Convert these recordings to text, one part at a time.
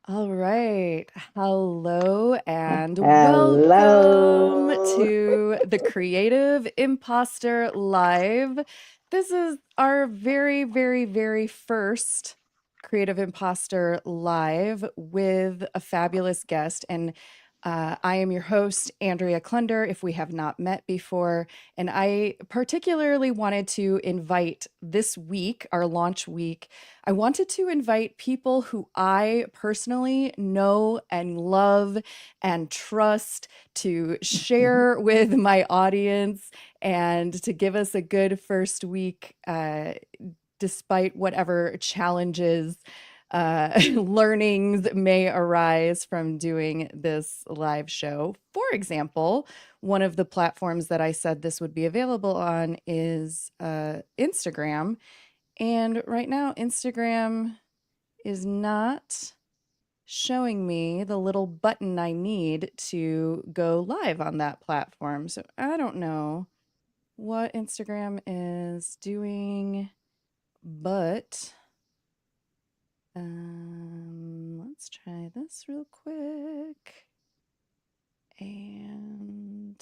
All right. Hello and welcome Hello. to the Creative Impostor Live. This is our very first Creative Impostor Live with a fabulous guest. And I am your host, Andrea Klunder, if we have not met before. And I particularly wanted to invite this week, our launch week, I wanted to invite people who I personally know and love and trust to share with my audience and to give us a good first week, despite whatever challenges, learnings may arise from doing this live show. For example, one of the platforms that I said this would be available on is Instagram. And right now, Instagram is not showing me the little button I need to go live on that platform. So I don't know what Instagram is doing, but let's try this real quick and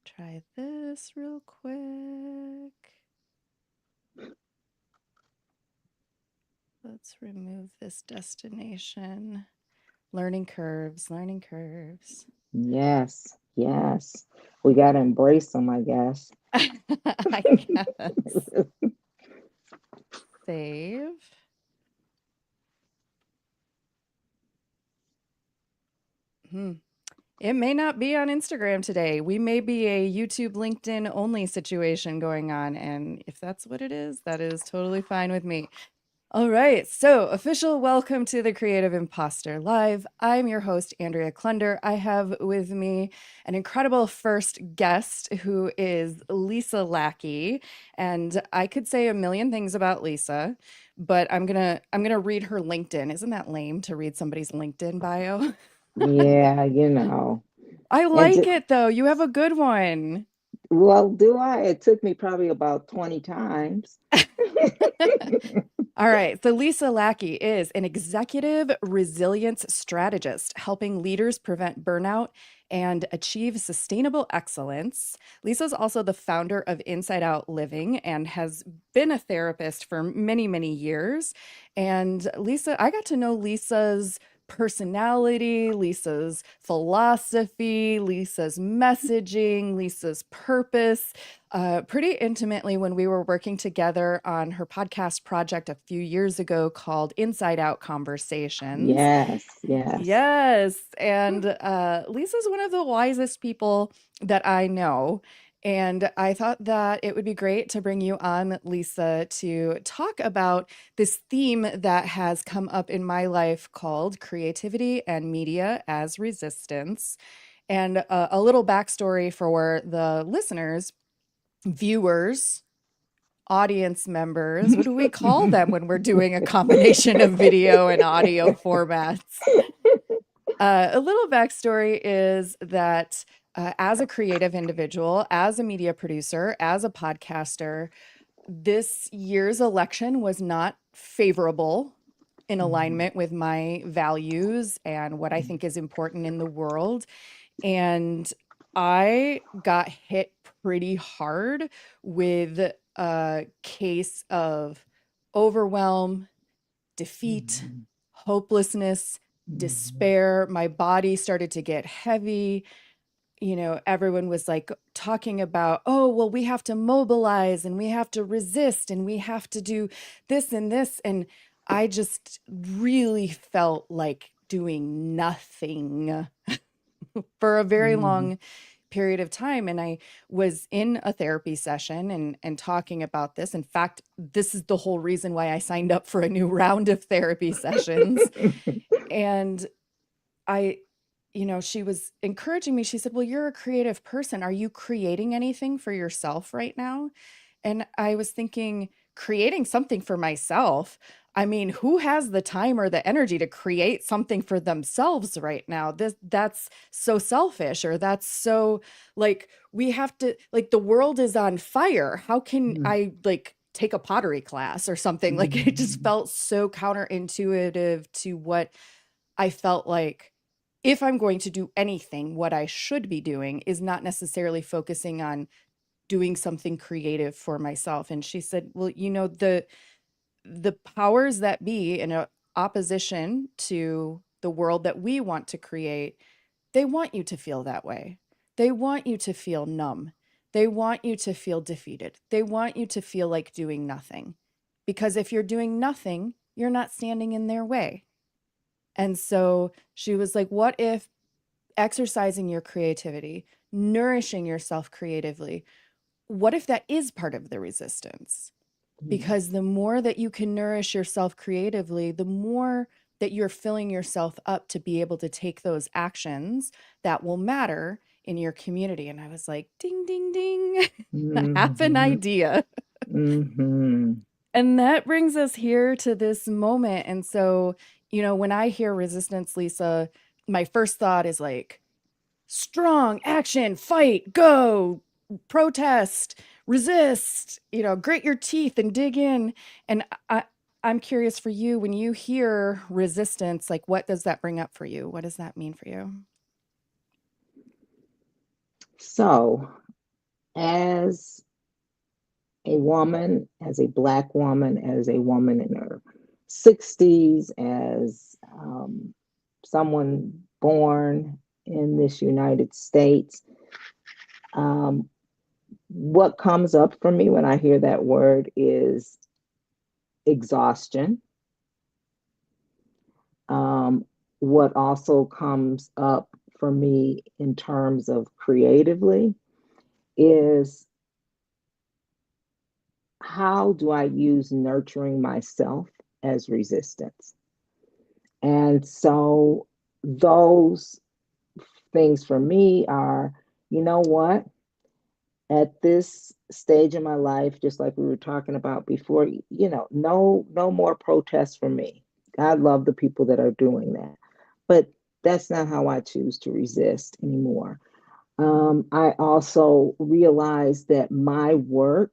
try this real quick. Let's remove this destination. Learning curves, learning curves. Yes, yes. We got to embrace them, I guess. I guess. Save. Hmm. It may not be on Instagram today. We may be a YouTube, LinkedIn only situation going on. And if that's what it is, that is totally fine with me. All right. So, official welcome to the Creative Imposter Live. I'm your host, Andrea Klunder. I have with me an incredible first guest who is Lisa Lackey. And I could say a million things about Lisa, but I'm gonna read her LinkedIn. Isn't that lame to read somebody's LinkedIn bio? Yeah, you know. I And like it though. You have a good one. well, do I? It took me probably about 20 times. All right. So Lisa Lackey is an executive resilience strategist, helping leaders prevent burnout and achieve sustainable excellence. Lisa's also the founder of Insideout Living and has been a therapist for many years. And Lisa, I got to know Lisa's personality, Lisa's philosophy, Lisa's messaging, Lisa's purpose pretty intimately when we were working together on her podcast project a few years ago called Inside Out Conversations. Yes, yes. Yes. And Lisa's one of the wisest people that I know. And I thought that it would be great to bring you on, Lisa, to talk about this theme that has come up in my life called creativity and media as resistance. And a little backstory for the listeners, viewers, audience members. What do we call them when we're doing a combination of video and audio formats? A little backstory is that as a creative individual, as a media producer, as a podcaster, this year's election was not favorable in alignment with my values and what I think is important in the world. And I got hit pretty hard with a case of overwhelm, defeat, hopelessness, despair. My body started to get heavy. Everyone was like talking about, oh, well, we have to mobilize and we have to resist and we have to do this and this. And I just really felt like doing nothing for a very long period of time. And I was in a therapy session and talking about this. In fact, this is the whole reason why I signed up for a new round of therapy sessions. And I, she was encouraging me. She said, well, you're a creative person. Are you creating anything for yourself right now? And I was thinking, creating something for myself. I mean, who has the time or the energy to create something for themselves right now? That's so selfish, or that's so like we have to, like, the world is on fire. How can I like take a pottery class or something. Like it just Mhm. felt so counterintuitive to what I felt like if I'm going to do anything, what I should be doing is not necessarily focusing on doing something creative for myself. And she said, well, the powers that be in a opposition to the world that we want to create, they want you to feel that way. They want you to feel numb. They want you to feel defeated. They want you to feel like doing nothing. Because if you're doing nothing, you're not standing in their way. And so she was like, what if exercising your creativity, nourishing yourself creatively, what if that is part of the resistance? Because the more that you can nourish yourself creatively, the more that you're filling yourself up to be able to take those actions that will matter in your community. And I was like, ding, ding, ding, I have an Mhm. idea. Mhm. And that brings us here to this moment. And so, when I hear resistance, Lisa, my first thought is like, strong action, fight, go, protest, resist, grit your teeth and dig in. And I'm curious for you, when you hear resistance, like what does that bring up for you? What does that mean for you? So, as a woman, as a Black woman, as a woman in her 60s, as someone born in this United States, um, what comes up for me when I hear that word is exhaustion. Um, what also comes up for me in terms of creatively is how do I use nurturing myself as resistance? And so those things for me are, you know what? At this stage in my life, just like we were talking about before, no more protests for me. I love the people that are doing that. But that's not how I choose to resist anymore. I also realize that my work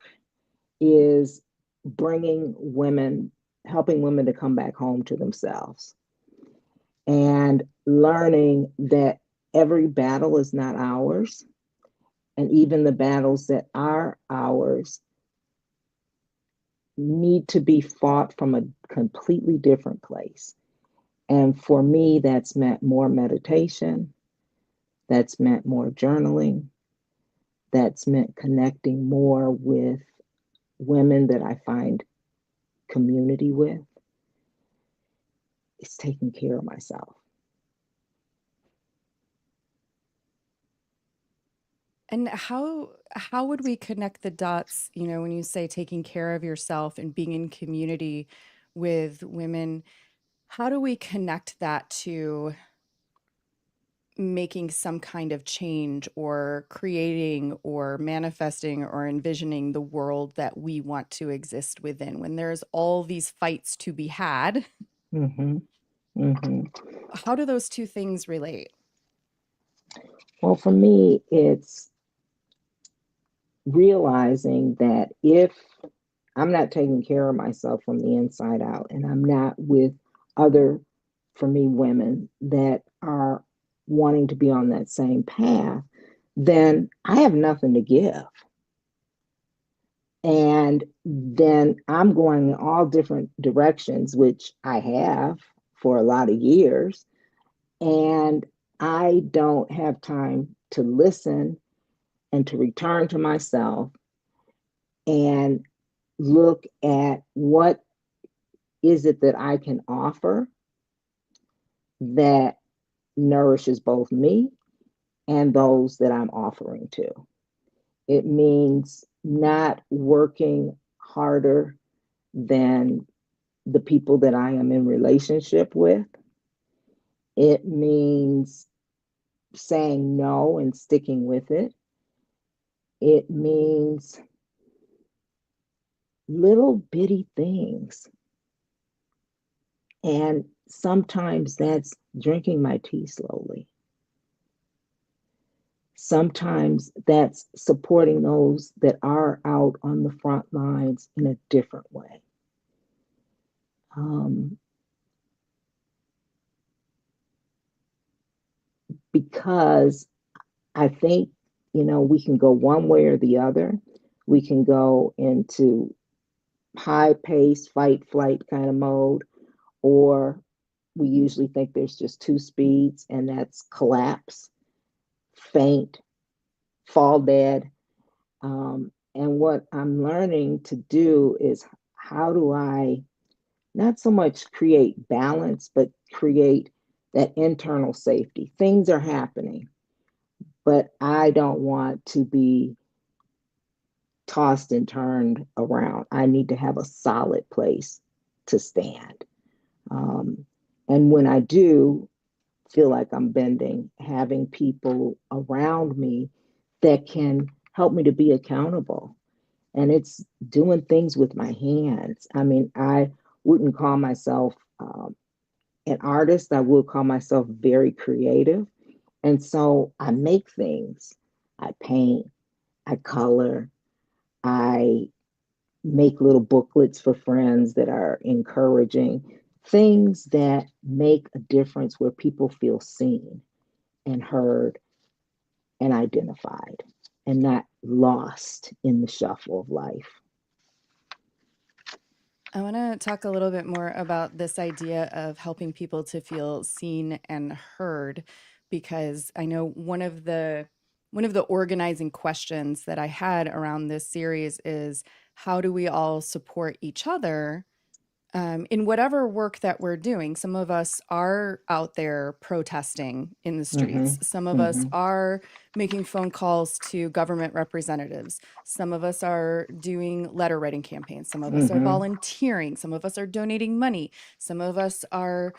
is bringing women, helping women to come back home to themselves and learning that every battle is not ours. And even the battles that are ours need to be fought from a completely different place. And for me, that's meant more meditation, that's meant more journaling, that's meant connecting more with women that I find community with. It's taking care of myself. And how would we connect the dots, when you say taking care of yourself and being in community with women, how do we connect that to making some kind of change or creating or manifesting or envisioning the world that we want to exist within when there's all these fights to be had? Mm-hmm. Mm-hmm. How do those two things relate? Well, for me, it's realizing that if I'm not taking care of myself from the inside out and I'm not with other, for me, women that are wanting to be on that same path, then I have nothing to give. And then I'm going in all different directions, which I have for a lot of years. And I don't have time to listen and to return to myself and look at what is it that I can offer that nourishes both me and those that I'm offering to. It means not working harder than the people that I am in relationship with. It means saying no and sticking with it. It means little bitty things. And sometimes that's drinking my tea slowly. Sometimes that's supporting those that are out on the front lines in a different way. Um, because I think, we can go one way or the other. We can go into high pace, fight, flight kind of mode, or we usually think there's just two speeds, and that's collapse, faint, fall dead. And what I'm learning to do is, how do I not so much create balance, but create that internal safety? Things are happening, but I don't want to be tossed and turned around. I need to have a solid place to stand. Um, and when I do feel like I'm bending, having people around me that can help me to be accountable. And it's doing things with my hands. I mean, I wouldn't call myself an artist. I would call myself very creative. And so I make things. I paint, I color, I make little booklets for friends that are encouraging, things that make a difference where people feel seen and heard and identified and not lost in the shuffle of life. I want to talk a little bit more about this idea of helping people to feel seen and heard, because I know one of the organizing questions that I had around this series is, how do we all support each other in whatever work that we're doing? Some of us are out there protesting in the Mm-hmm. streets. Some of us Mm-hmm. are making phone calls to government representatives. Some of us are doing letter writing campaigns. Some of us are Mm-hmm. volunteering. Some of us are donating money. Some of us are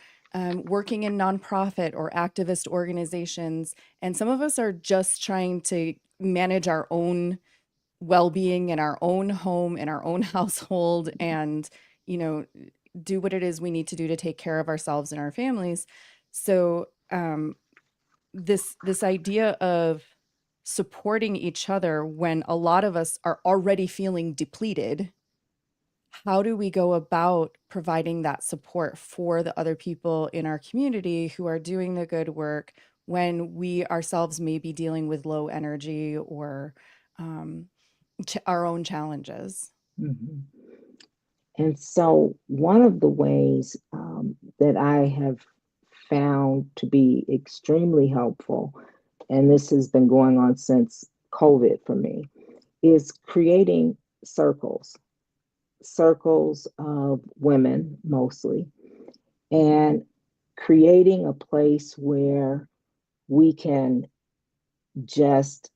working in nonprofit or activist organizations. And some of us are just trying to manage our own well-being in our own home, in our own household, and you know do what it is we need to do to take care of ourselves and our families. So this idea of supporting each other when a lot of us are already feeling depleted, how do we go about providing that support for the other people in our community who are doing the good work when we ourselves may be dealing with low energy or um, our own challenges? Mm-hmm. And so, one of the ways that I have found to be extremely helpful, and this has been going on since COVID for me, is creating circles, circles of women mostly, and creating a place where we can just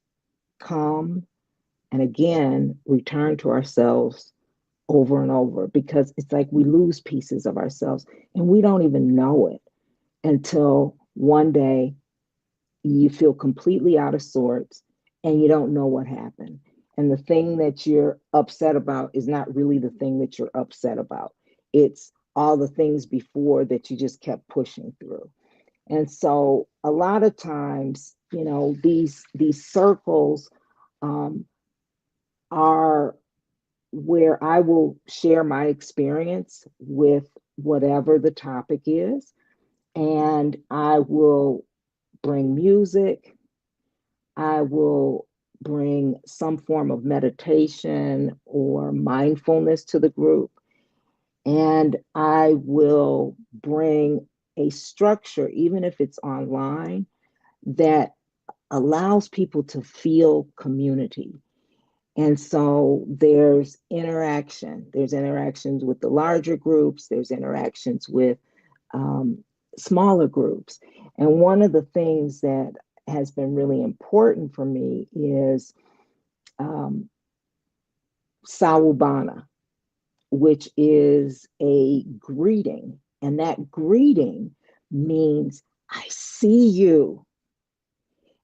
come and again return to ourselves over and over, because it's like we lose pieces of ourselves and we don't even know it until one day you feel completely out of sorts and you don't know what happened. And the thing that you're upset about is not really the thing that you're upset about. It's all the things before that you just kept pushing through. And so a lot of times, these circles um, are where I will share my experience with whatever the topic is. And I will bring music, I will bring some form of meditation or mindfulness to the group. And I will bring a structure, even if it's online, that allows people to feel community. And so there's interaction. There's interactions with the larger groups. There's interactions with um, smaller groups. And one of the things that has been really important for me is um, Sawubana, which is a greeting. And that greeting means, I see you.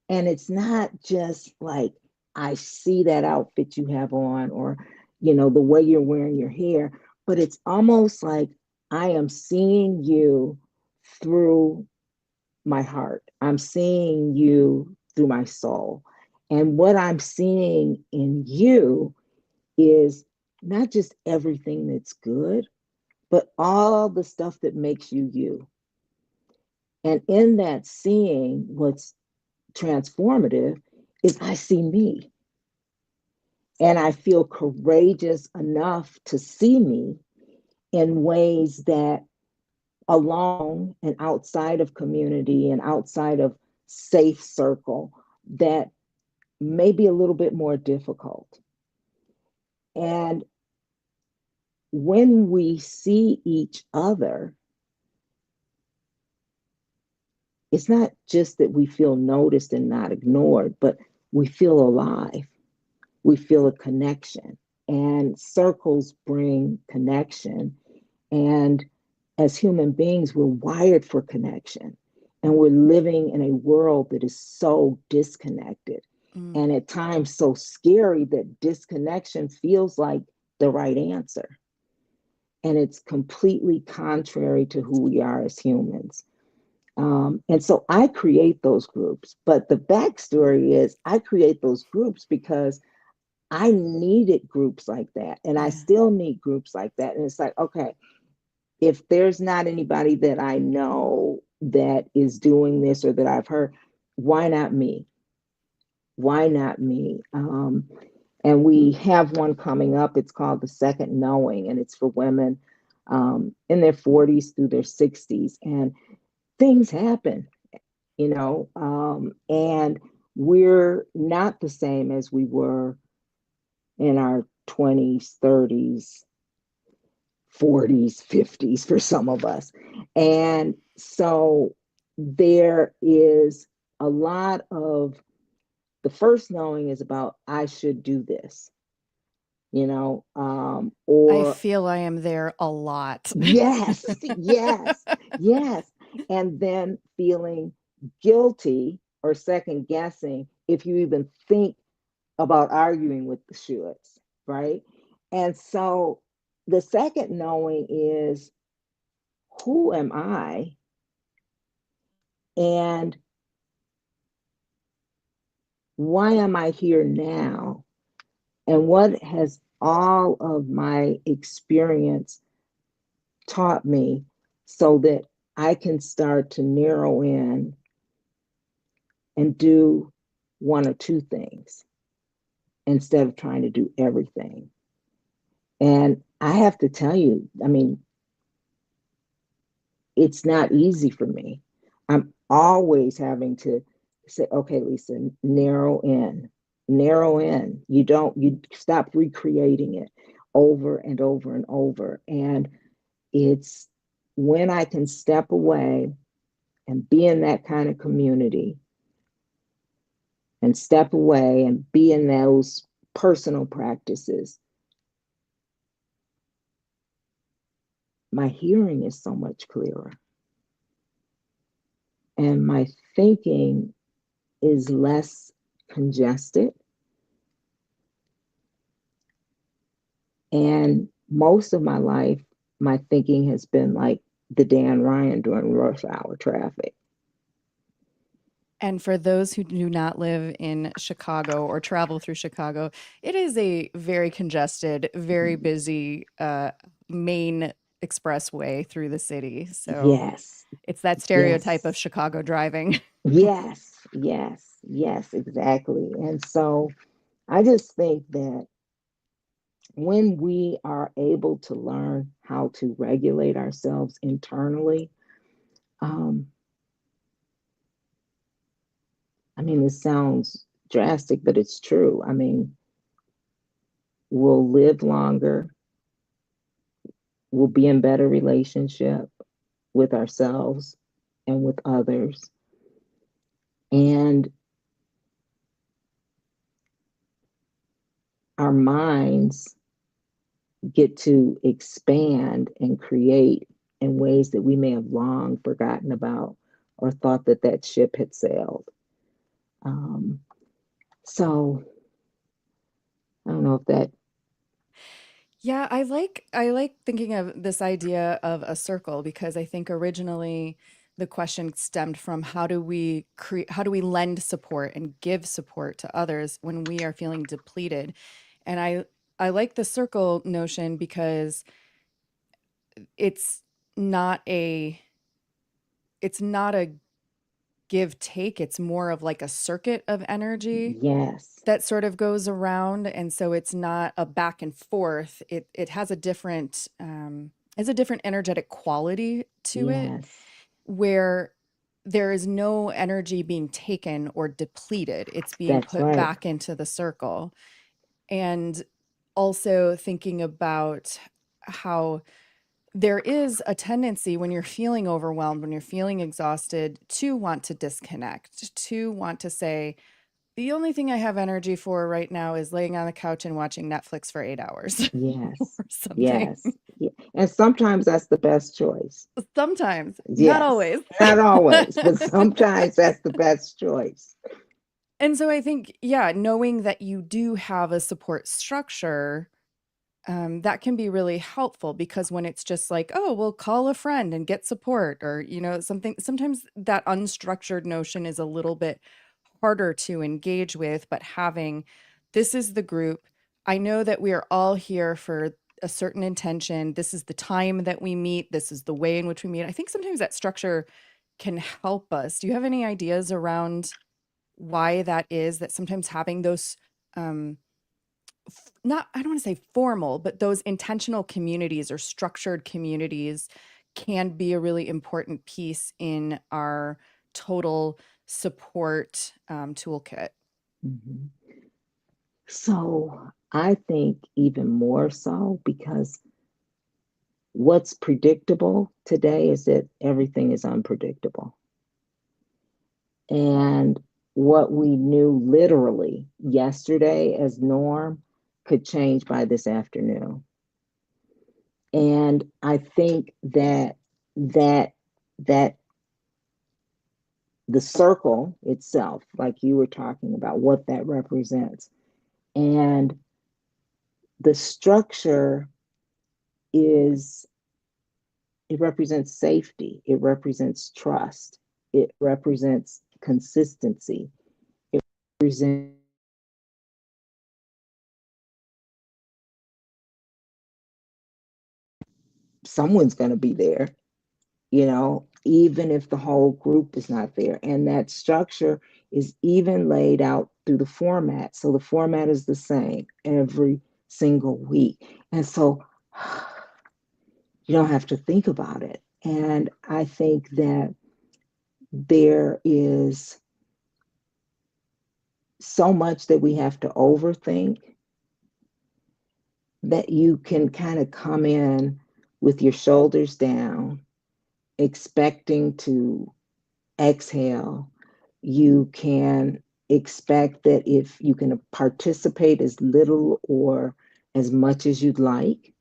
And it's not just like, I see that outfit you have on, or, the way you're wearing your hair, but it's almost like, I am seeing you through my heart. I'm seeing you through my soul. And what I'm seeing in you is not just everything that's good, but all the stuff that makes you you. And in that seeing, what's transformative is I see me and I feel courageous enough to see me in ways that alone and outside of community and outside of safe circle that may be a little bit more difficult. And when we see each other, it's not just that we feel noticed and not ignored, but we feel alive. We feel a connection. And circles bring connection. And as human beings, we're wired for connection. And we're living in a world that is so disconnected. Mm. And at times so scary that disconnection feels like the right answer. And it's completely contrary to who we are as humans. And so I create those groups. But the backstory is I create those groups because I needed groups like that. And I Yeah. still need groups like that. And it's like, okay, if there's not anybody that I know that is doing this or that I've heard, why not me? Why not me? And we have one coming up. It's called The Second Knowing, and it's for women in their 40s through their 60s. And things happen, and we're not the same as we were in our 20s, 30s, 40s, 50s for some of us. And so there is a lot of the first knowing is about, I should do this, I or feel I am there a lot. yes, yes, yes. And then feeling guilty or second guessing if you even think about arguing with the shoulds, right? And so the second knowing is, who am I? And why am I here now? And what has all of my experience taught me so that I can start to narrow in and do one or two things instead of trying to do everything. And I have to tell you, I mean, it's not easy for me. I'm always having to say, okay, Lisa, narrow in, narrow in. You stop recreating it over and over and over. And it's when I can step away and be in that kind of community and step away and be in those personal practices, my hearing is so much clearer. And my thinking is less congested. And most of my life, my thinking has been like the Dan Ryan during rush hour traffic. And for those who do not live in Chicago or travel through Chicago, it is a very congested, very busy main expressway through the city. So Yes, it's that stereotype of yes, Chicago driving. yes, yes, yes, exactly. And so I just think that when we are able to learn how to regulate ourselves internally, um, I mean, it sounds drastic, but it's true. I mean, we'll live longer, we'll be in better relationship with ourselves and with others. And our minds get to expand and create in ways that we may have long forgotten about or thought that that ship had sailed. Um, so I don't know if that, Yeah, I like thinking of this idea of a circle because I think originally the question stemmed from how do we lend support and give support to others when we are feeling depleted. And I like the circle notion because it's not a it's not a give take, it's more of like a circuit of energy Yes. that sort of goes around, and so it's not a back and forth. It has a different energetic quality to it, Yes. where there is no energy being taken or depleted. It's being That's put right. back into the circle. And also thinking about how there is a tendency when you're feeling overwhelmed, when you're feeling exhausted, to want to disconnect, to want to say, the only thing I have energy for right now is laying on the couch and watching Netflix for 8 hours Yes. or something. Yes. Yeah. And sometimes that's the best choice. Sometimes, not Yes. always. Not always, but sometimes that's the best choice. And so I think, yeah, knowing that you do have a support structure, that can be really helpful, because when it's just like, oh, we'll call a friend and get support, or, something, sometimes that unstructured notion is a little bit harder to engage with. But having, this is the group, I know that we are all here for a certain intention. This is the time that we meet. This is the way in which we meet. I think sometimes that structure can help us. Do you have any ideas around why that is, that sometimes having those, um, not, I don't want to say formal, but those intentional communities or structured communities can be a really important piece in our total support toolkit? Mhm. So I think even more so because what's predictable today is that everything is unpredictable. And what we knew literally yesterday as norm could change by this afternoon. And I think that that the circle itself, like you were talking about, what that represents, and the structure is, it represents safety, it represents trust, it represents consistency, it represents someone's going to be there, even if the whole group is not there. And that structure is even laid out through the format. So the format is the same every single week. And so you don't have to think about it. And I think that there is so much that we have to overthink that you can kind of come in with your shoulders down, expecting to exhale. You can expect that if you can participate as little or as much as you'd like,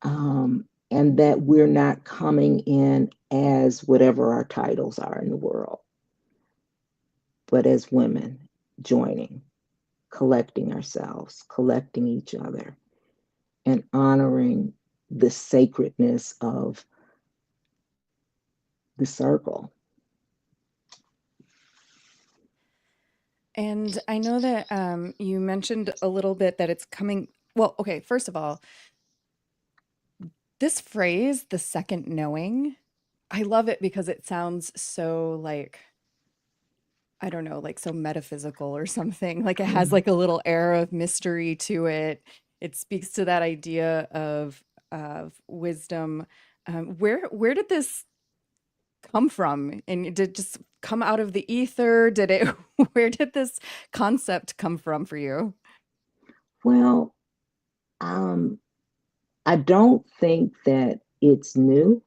and that we're not coming in as whatever our titles are in the world, but as women joining, collecting ourselves, collecting each other, and honoring the sacredness of the circle. And I know that you mentioned a little bit that it's coming. Well, okay, first of all, this phrase, the second knowing, I love it because it sounds so like, I don't know, like so metaphysical or something. Like it has Mm. like a little air of mystery to it. It speaks to that idea of wisdom. Where did this come from? And did it just come out of the ether? Did it, where did this concept come from for you? Well, um, I don't think that it's new.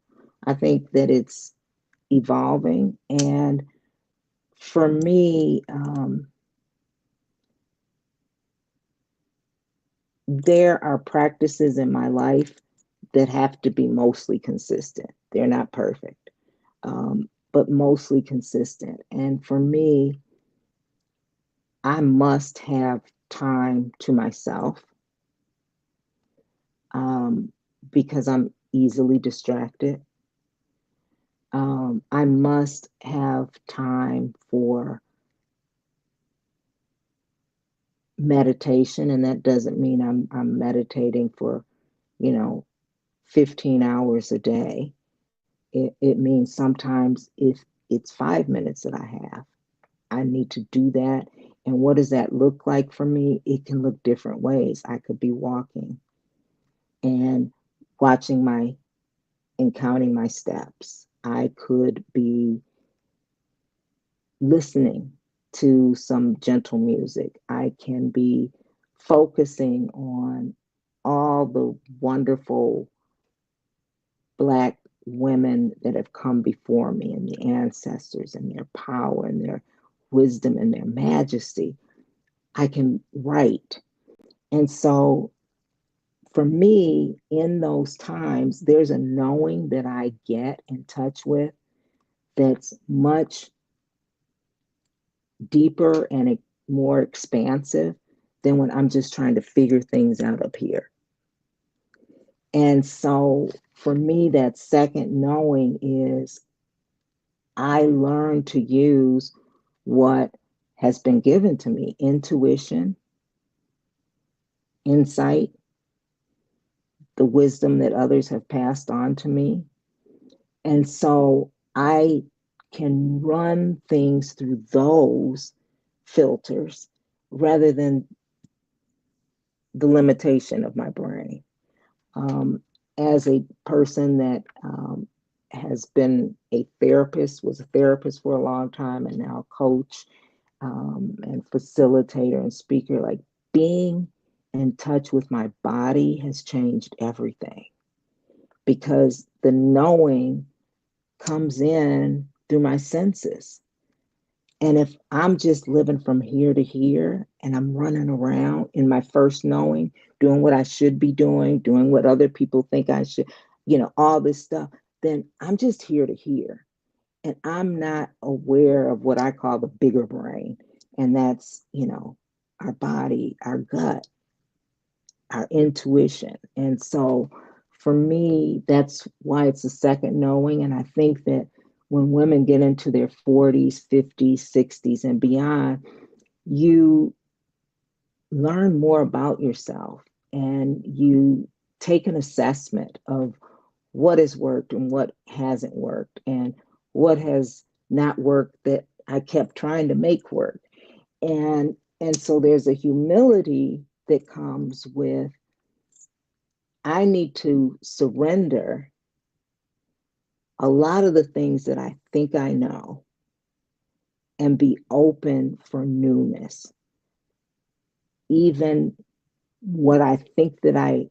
I think that it's evolving. And for me, there are practices in my life that have to be mostly consistent. They're not perfect, but mostly consistent. And for me, I must have time to myself, um, because I'm easily distracted. I must have time for meditation, and that doesn't mean I'm meditating for, you know, 15 hours a day. It means sometimes if it's 5 minutes that I have, I need to do that. And what does that look like for me? It can look different ways. I could be walking and watching my and counting my steps. I could be listening to some gentle music. I can be focusing on all the wonderful Black women that have come before me and the ancestors and their power and their wisdom and their majesty. I can write. And so for me, in those times, there's a knowing that I get in touch with that's much deeper and more expansive than when I'm just trying to figure things out up here. And so for me, that second knowing is I learn to use what has been given to me: intuition, insight, the wisdom that others have passed on to me. And so I can run things through those filters rather than the limitation of my brain. Um, as a person that has been a therapist, was a therapist for a long time, and now a coach and facilitator and speaker, like being in touch with my body has changed everything because the knowing comes in through my senses. And if I'm just living from here to here and I'm running around in my first knowing, doing what I should be doing what other people think I should, all this stuff, then I'm just here to here. And I'm not aware of what I call the bigger brain. And that's, our body, our gut, our intuition. And so for me, that's why it's a second knowing. And I think that when women get into their 40s, 50s, 60s, and beyond, you learn more about yourself and you take an assessment of what has worked and what hasn't worked and what has not worked that I kept trying to make work. And so there's a humility that comes with I need to surrender a lot of the things that I think I know and be open for newness. Even what I think that I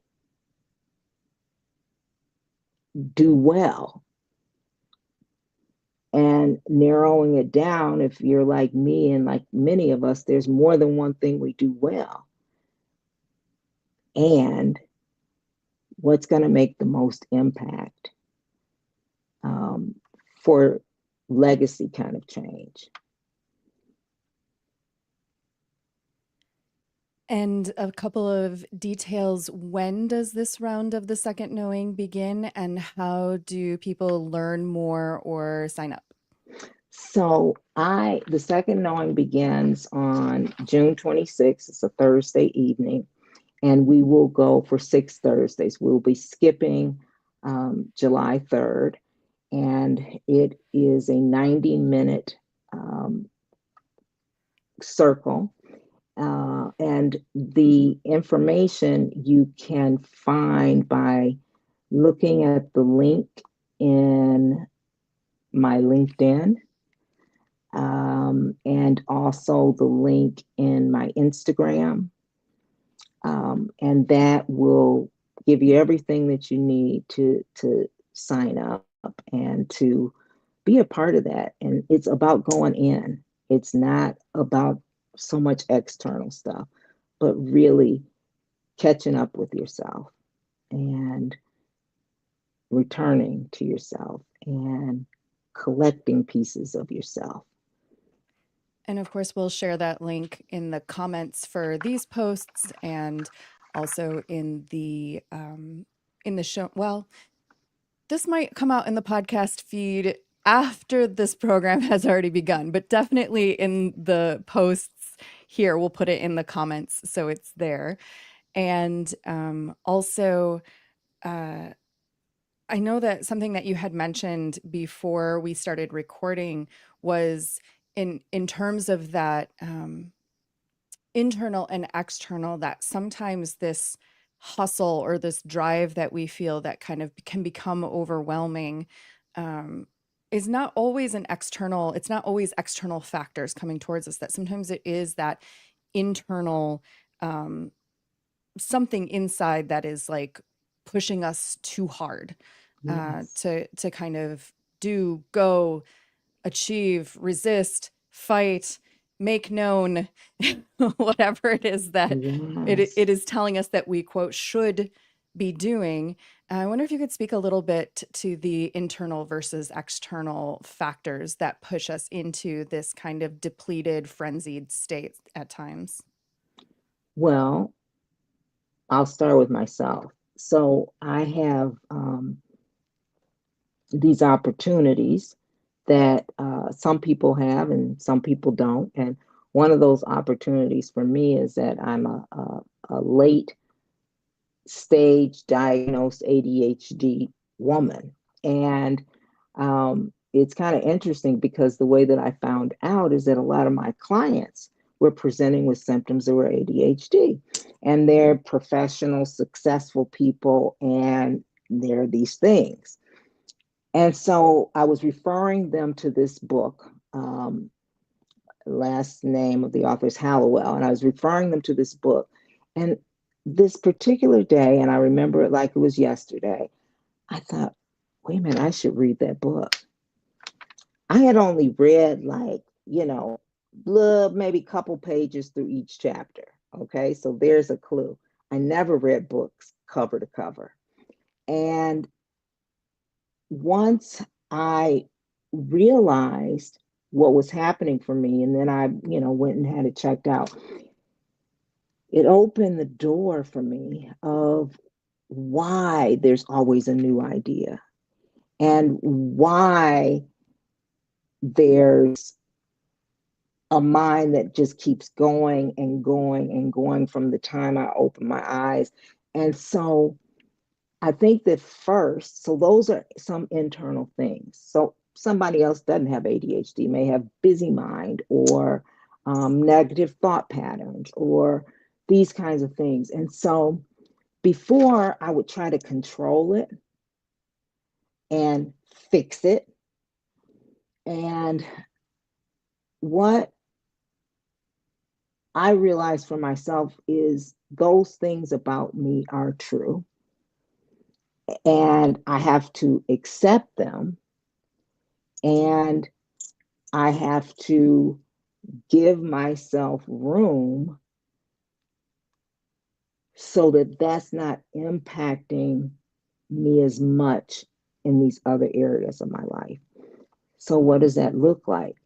do well, and narrowing it down. If you're like me and like many of us, there's more than one thing we do well. And what's going to make the most impact um, for legacy kind of change. And a couple of details. When does this round of the second knowing begin, and how do people learn more or sign up? So the second knowing begins on June 26th. It's a Thursday evening, and we will go for 6 Thursdays. We'll be skipping July 3rd, and it is a 90-minute circle. And the information you can find by looking at the link in my LinkedIn, and also the link in my Instagram. And that will give you everything that you need to sign up and to be a part of that. And it's about going in. It's not about so much external stuff, but really catching up with yourself and returning to yourself and collecting pieces of yourself. And of course, we'll share that link in the comments for these posts and also in the show. Well, this might come out in the podcast feed after this program has already begun, but definitely in the posts here, we'll put it in the comments so it's there. And also, uh, I know that something that you had mentioned before we started recording was in terms of that internal and external, that sometimes this hustle or this drive that we feel that kind of can become overwhelming um, is not always an external, it's not always external factors coming towards us, that sometimes it is that internal um, something inside that is like pushing us too hard Yes. to kind of do, go, achieve, resist, fight, make known, whatever it is that Yes. it is telling us that we, quote, should be doing. I wonder if you could speak a little bit to the internal versus external factors that push us into this kind of depleted, frenzied state at times. Well, I'll start with myself. So I have these opportunities that some people have and some people don't. And one of those opportunities for me is that I'm a late stage diagnosed ADHD woman. And it's kind of interesting because the way that I found out is that a lot of my clients were presenting with symptoms that were ADHD. And they're professional, successful people, and they're these things. And so I was referring them to this book. Last name of the author is Hallowell, and I was referring them to this book. And this particular day, and I remember it like it was yesterday, I thought, wait a minute, I should read that book. I had only read like, maybe a couple pages through each chapter. Okay, so there's a clue. I never read books cover to cover. And once I realized what was happening for me, and then I, went and had it checked out, it opened the door for me of why there's always a new idea and why there's a mind that just keeps going and going and going from the time I open my eyes. And so I think that first, so those are some internal things. So somebody else doesn't have ADHD, may have busy mind or negative thought patterns or these kinds of things. And so before I would try to control it and fix it. And what I realized for myself is those things about me are true. And I have to accept them. And I have to give myself room so that that's not impacting me as much in these other areas of my life. So, what does that look like?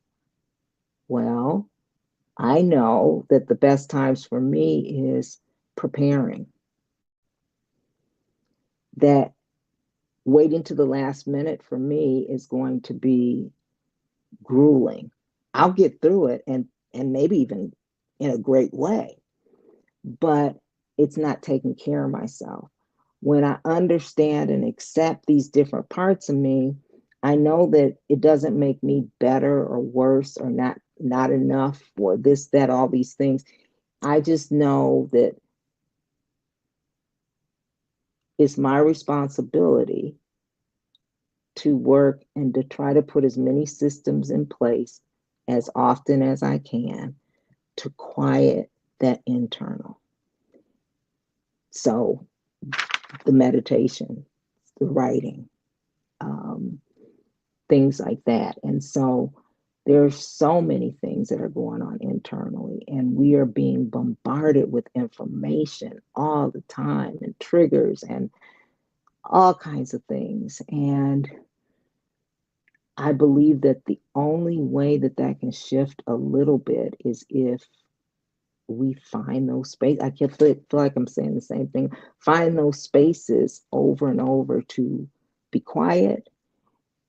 Well, I know that the best times for me is preparing, that waiting to the last minute for me is going to be grueling. I'll get through it and maybe even in a great way, but it's not taking care of myself. When I understand and accept these different parts of me, I know that it doesn't make me better or worse or not enough or this, that, all these things. I just know that it's my responsibility to work and to try to put as many systems in place as often as I can to quiet that internal. So the meditation, the writing, um, things like that. And so there's so many things that are going on internally, and we are being bombarded with information all the time and triggers and all kinds of things. And I believe that the only way that that can shift a little bit is if we find those spaces. I feel like I'm saying the same thing. Find those spaces over and over to be quiet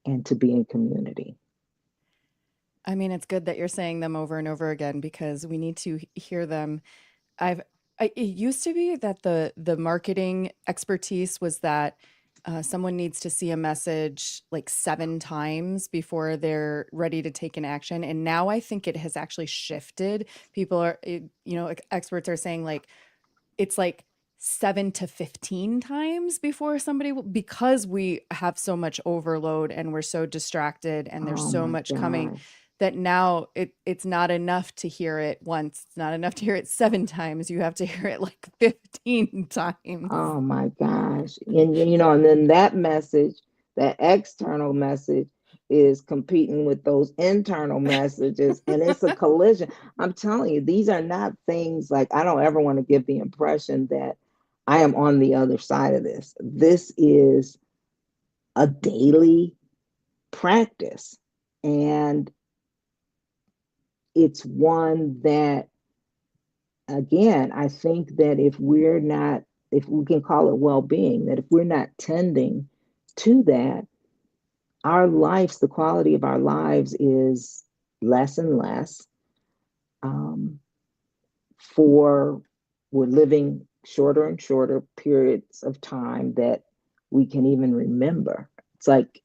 and to be in community. I mean, it's good that you're saying them over and over again because we need to hear them. I've it used to be that the marketing expertise was that someone needs to see a message like 7 times before they're ready to take an action. And now I think it has actually shifted. People are, experts are saying like it's like 7 to 15 times before somebody will, because we have so much overload and we're so distracted and there's Oh so my much coming gosh. that now it's not enough to hear it once. It's not enough to hear it 7 times. You have to hear it like 15 times. Oh my gosh. And then that message, that external message, is competing with those internal messages, and it's a collision. I'm telling you, these are not things like, I don't ever want to give the impression that I am on the other side of this. This is a daily practice. And it's one that, again, I think that if we can call it well being, that if we're not tending to that, our lives, the quality of our lives is less and less. Um, for we're living shorter and shorter periods of time that we can even remember. It's like,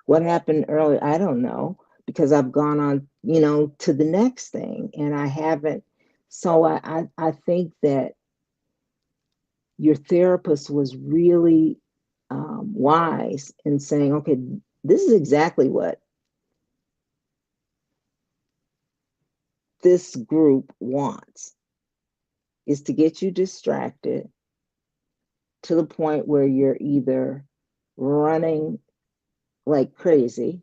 what happened earlier? I don't know, because I've gone on, to the next thing, and I haven't. So I think that your therapist was really wise in saying, okay, this is exactly what this group wants, is to get you distracted to the point where you're either running like crazy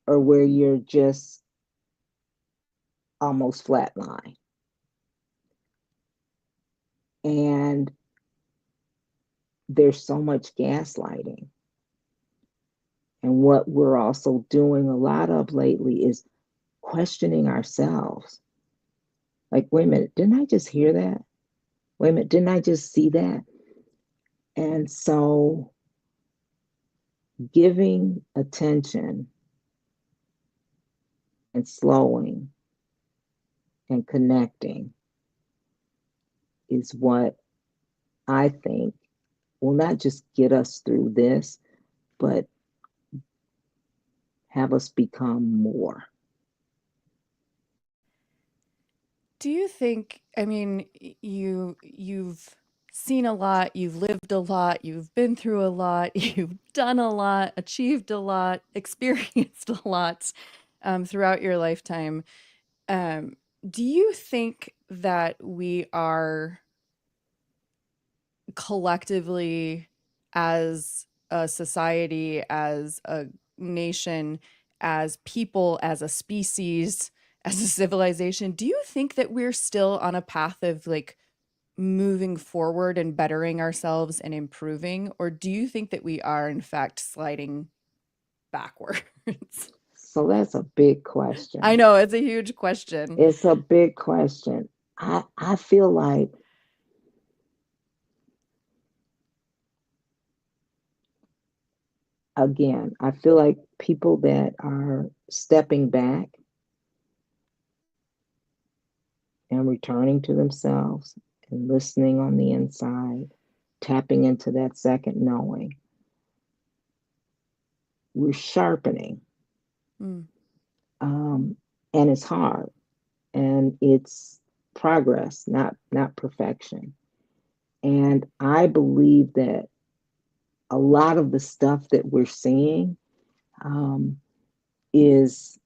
or where you're just almost flatline. And there's so much gaslighting. And what we're also doing a lot of lately is questioning ourselves. Like, wait a minute, didn't I just hear that? Wait a minute, didn't I just see that? And so giving attention and slowing and connecting is what I think will not just get us through this, but have us become more. Do you think, I mean, you've seen a lot, you've lived a lot, you've been through a lot, you've done a lot, achieved a lot, experienced a lot throughout your lifetime. Um, do you think that we are collectively, as a society, as a nation, as people, as a species, as a civilization, do you think that we're still on a path of like moving forward and bettering ourselves and improving? Or do you think that we are, in fact, sliding backwards? So that's a big I question. know it's a huge question. It's a big question. I feel like, again, I feel like people that are stepping back and returning to themselves and listening on the inside, tapping into that second knowing, we're sharpening. Mm. Um, and it's hard, and it's progress, not perfection. And I believe that a lot of the stuff that we're seeing um, is,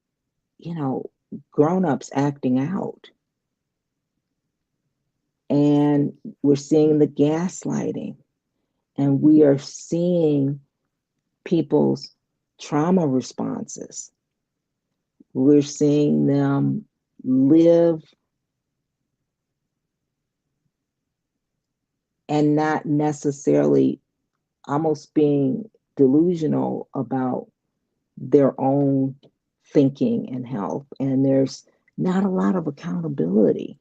you know, grown-ups acting out. And we're seeing the gaslighting, and we are seeing people's trauma responses. We're seeing them live and not necessarily, almost being delusional about their own thinking and health. And there's not a lot of accountability.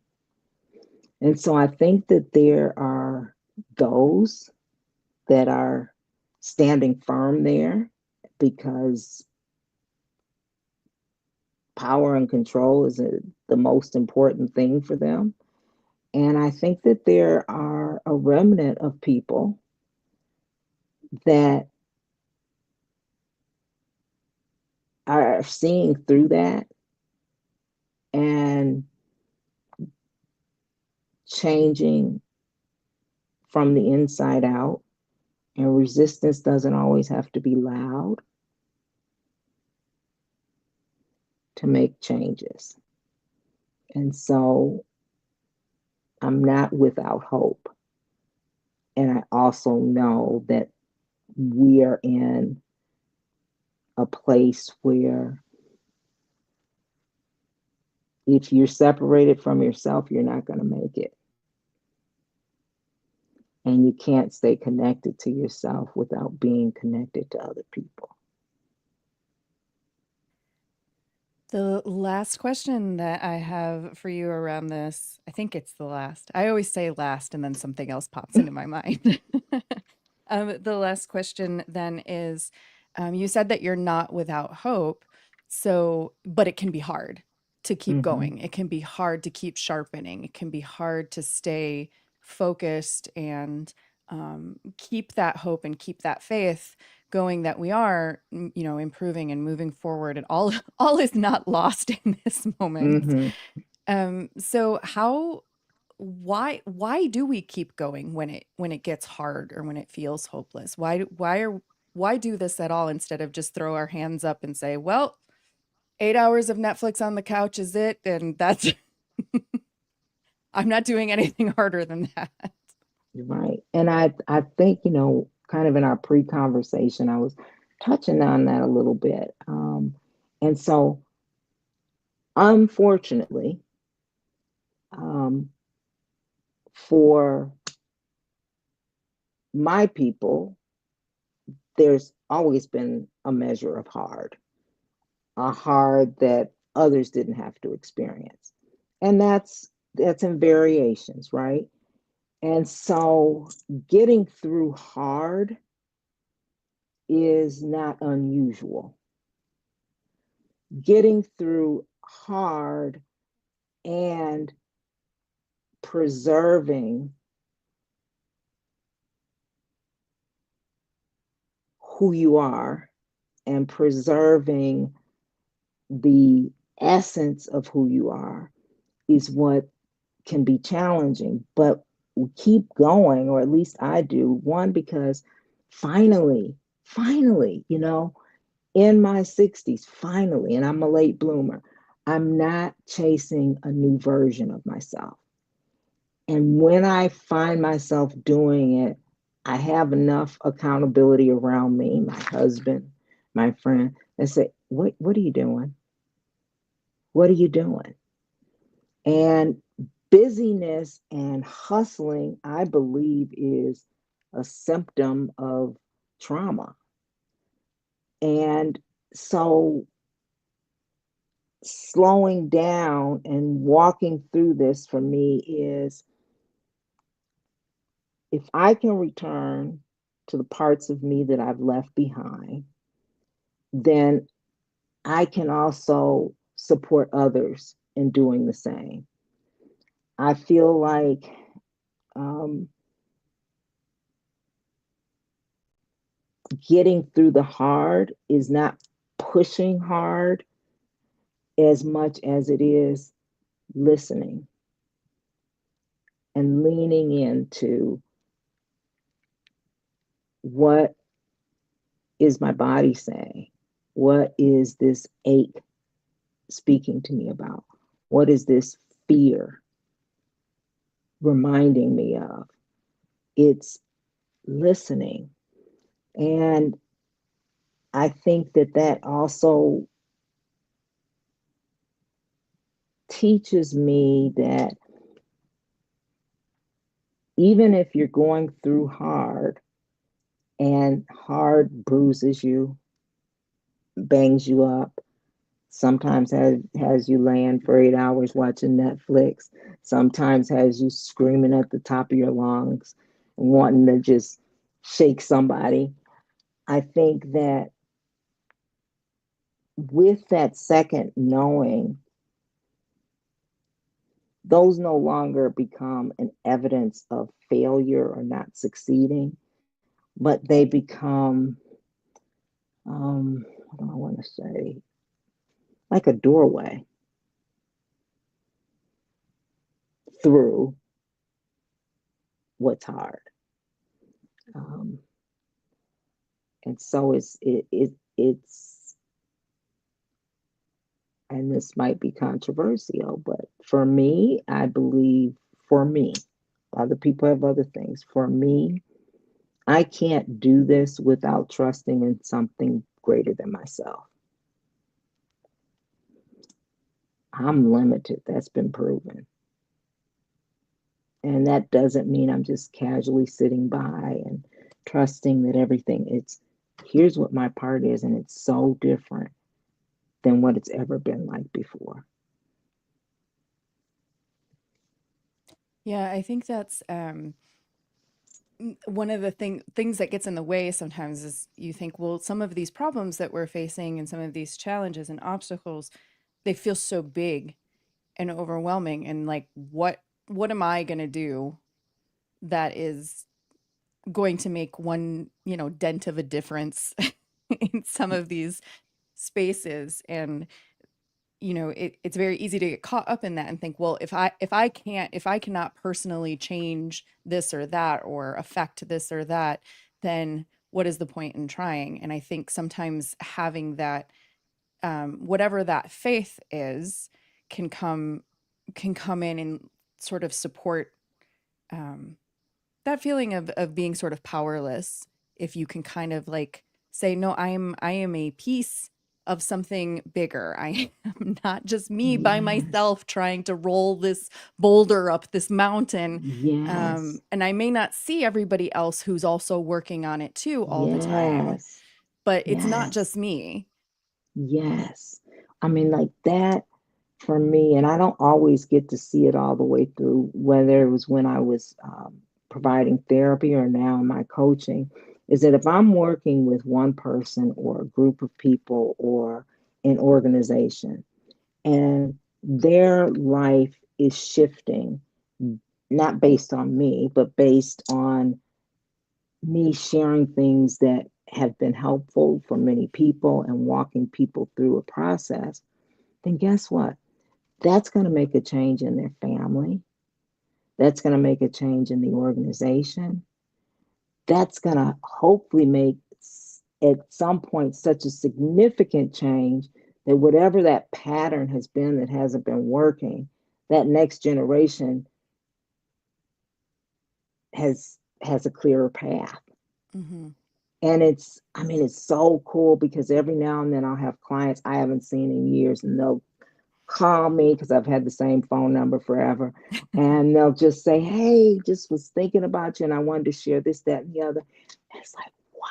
And so I think that there are those that are standing firm there, because power and control is the most important thing for them. And I think that there are a remnant of people that are seeing through that and changing from the inside out. And resistance doesn't always have to be loud to make changes. And so I'm not without hope. And I also know that we are in a place where if you're separated from yourself, you're not going to make it. And you can't stay connected to yourself without being connected to other people. The last question that I have for you around this, I think it's the last. I always say last and then something else pops into my mind. The last question then is, you said that you're not without hope. So, but it can be hard to keep Mm-hmm. going. It can be hard to keep sharpening. It can be hard to stay focused and keep that hope and keep that faith going that we are, improving and moving forward, and all is not lost in this moment. Mm-hmm. So why do we keep going when it gets hard or when it feels hopeless? Why do this at all instead of just throw our hands up and say, well, 8 hours of Netflix on the couch is it, and that's I'm not doing anything harder than that. You're right. And I think, kind of in our pre-conversation, I was touching on that a little bit. And so, unfortunately, um, for my people, there's always been a measure of hard, a hard that others didn't have to experience. And that's in variations, right? And so getting through hard is not unusual. Getting through hard and preserving who you are and preserving the essence of who you are is what can be challenging. But we keep going, or at least I do. One, because finally, in my 60s, finally, and I'm a late bloomer, I'm not chasing a new version of myself. And when I find myself doing it, I have enough accountability around me, my husband, my friend, and say, what are you doing? What are you doing? And busyness and hustling, I believe, is a symptom of trauma. And so slowing down and walking through this for me is if I can return to the parts of me that I've left behind, then I can also support others in doing the same. I feel like um, getting through the hard is not pushing hard as much as it is listening and leaning into what is my body saying? What is this ache speaking to me about? What is this fear reminding me of? It's listening. And I think that that also teaches me that even if you're going through hard and hard bruises you, bangs you up, sometimes has you laying for 8 hours watching Netflix, sometimes has you screaming at the top of your lungs and wanting to just shake somebody. I think that with that second knowing, those no longer become an evidence of failure or not succeeding, but they become, what do I want to say, like a doorway through what's hard. Um, and so it's, and this might be controversial, but for me, I believe, for me, other people have other things. For me, I can't do this without trusting in something greater than myself. I'm limited. That's been proven. And that doesn't mean I'm just casually sitting by and trusting that everything, it's, here's what my part is, and it's so different than what it's ever been like before. Yeah, I think that's one of the things that gets in the way sometimes is you think, well, some of these problems that we're facing and some of these challenges and obstacles, they feel so big and overwhelming. And like, what am I going to do that is going to make one, dent of a difference in some of these spaces? And it's very easy to get caught up in that and think, well, if I cannot personally change this or that or affect this or that, then what is the point in trying? And I think sometimes having that, whatever that faith is, can come can come in and sort of support, um, that feeling of being sort of powerless. If you can kind of like say, no, I am a piece of something bigger. I am not just me by Yes, myself trying to roll this boulder up this mountain. yes, And I may not see everybody else who's also working on it too all the time, yes, but it's not yes, just me. yes. I mean, like that for me, and I don't always get to see it all the way through, whether it was when I was providing therapy or now in my coaching, is that if I'm working with one person or a group of people or an organization and their life is shifting, not based on me, but based on me sharing things that have been helpful for many people and walking people through a process, then guess what? That's going to make a change in their family. That's going to make a change in the organization. That's going to hopefully make at some point such a significant change that whatever that pattern has been that hasn't been working, that next generation has a clearer path. Hmm. And it's, I mean, it's so cool because every now and then I'll have clients I haven't seen in years and they'll call me because I've had the same phone number forever. And they'll just say, hey, just was thinking about you and I wanted to share this, that, and the other. And it's like, wow.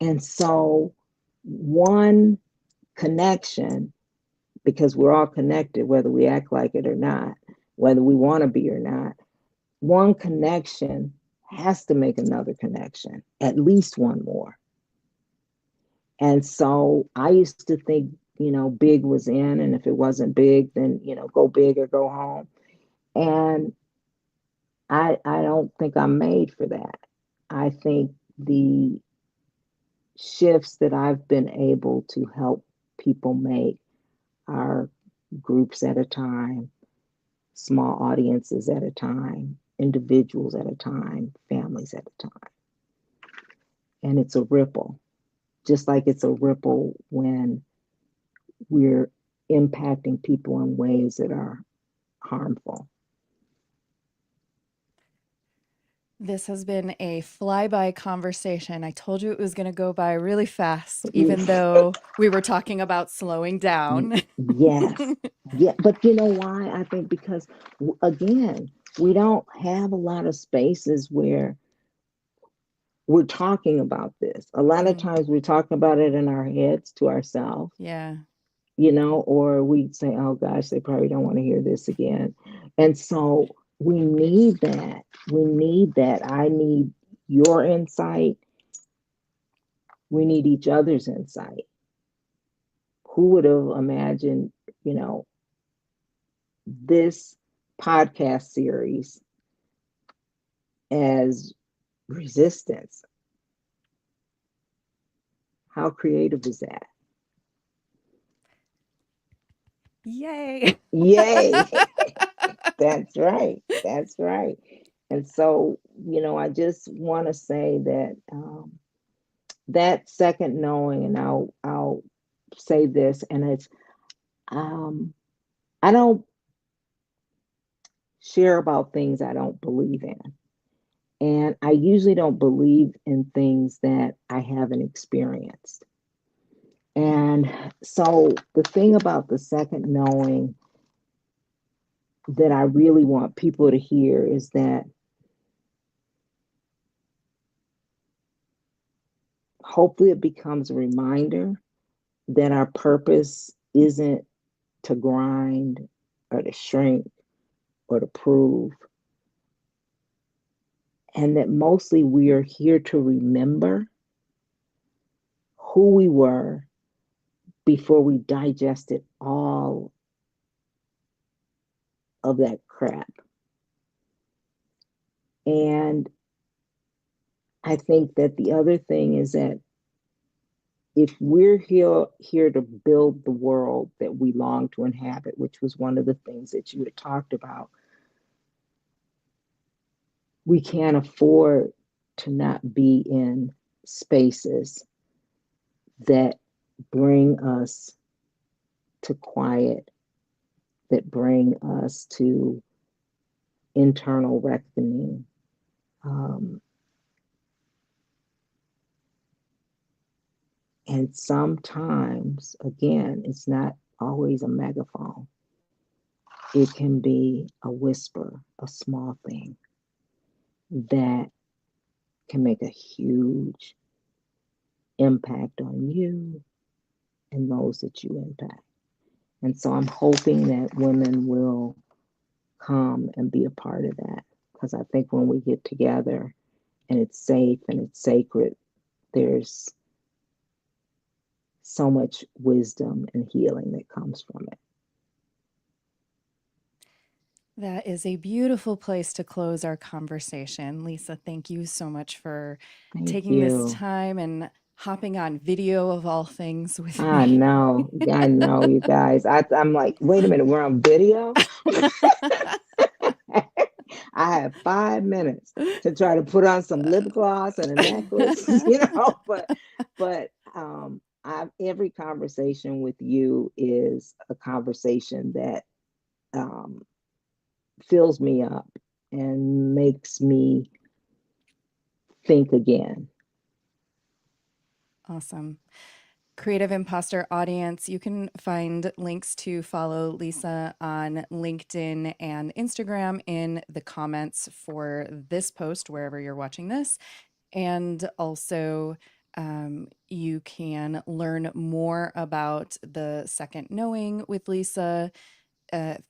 And so, one connection, because we're all connected, whether we act like it or not, whether we want to be or not, one connection has to make another connection, at least one more. And so I used to think, big was in, and if it wasn't big, then, go big or go home. And I don't think I'm made for that. I think the shifts that I've been able to help people make are groups at a time, small audiences at a time, individuals at a time, families at a time. And it's a ripple, just like it's a ripple when we're impacting people in ways that are harmful. This has been a flyby conversation. I told you it was going to go by really fast, even though we were talking about slowing down. Yes. Yeah. But you know why? I think because, again, we don't have a lot of spaces where we're talking about this. A lot of Mm, times we're talking about it in our heads to ourselves, yeah. or we say, oh gosh, they probably don't want to hear this again. And so we need that. We need that. I need your insight. We need each other's insight. who would have imagined, you know, this podcast series as resistance? How creative is that? Yay. Yay. That's right. That's right. And so, I just want to say that that second knowing, and I'll say this, and it's um, I don't share about things I don't believe in, and I usually don't believe in things that I haven't experienced. And so the thing about the second knowing that I really want people to hear is that hopefully it becomes a reminder that our purpose isn't to grind or to shrink or to prove, and that mostly we are here to remember who we were before we digested all of that crap. And I think that the other thing is that if we're here to build the world that we long to inhabit, which was one of the things that you had talked about, we can't afford to not be in spaces that bring us to quiet, that bring us to internal reckoning. Um, and sometimes, again, it's not always a megaphone. It can be a whisper, a small thing that can make a huge impact on you and those that you impact. And so I'm hoping that women will come and be a part of that. Because I think when we get together and it's safe and it's sacred, there's so much wisdom and healing that comes from it. That is a beautiful place to close our conversation. Lisa, thank you so much for Thank taking this you. time and hopping on video of all things with me. I know, you guys. I'm like, wait a minute, we're on video? I have 5 minutes to try to put on some lip gloss and a necklace, every conversation with you is a conversation that um, fills me up and makes me think again. Awesome. Creative Impostor audience, you can find links to follow Lisa on LinkedIn and Instagram in the comments for this post, wherever you're watching this. And also, you can learn more about the second knowing with Lisa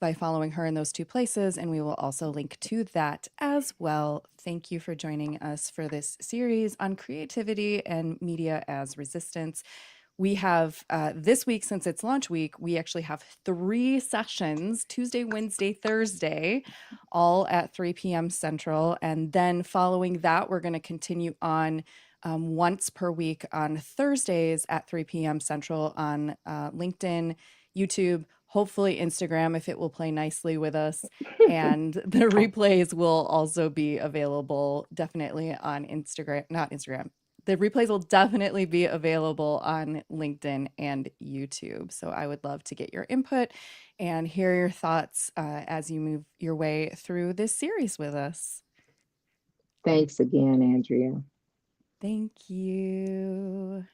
by following her in those two places. And we will also link to that as well. Thank you for joining us for this series on creativity and media as resistance. We have this week, since it's launch week, we actually have 3 sessions: Tuesday, Wednesday, Thursday, all at 3 p.m. Central. And then following that, we're going to continue on once per week on Thursdays at 3 p.m. Central on LinkedIn, YouTube, hopefully Instagram if it will play nicely with us. And the replays will also be available definitely on Instagram, not Instagram. The replays will definitely be available on LinkedIn and YouTube. So I would love to get your input and hear your thoughts as you move your way through this series with us. Thanks again, Andrea. Thank you.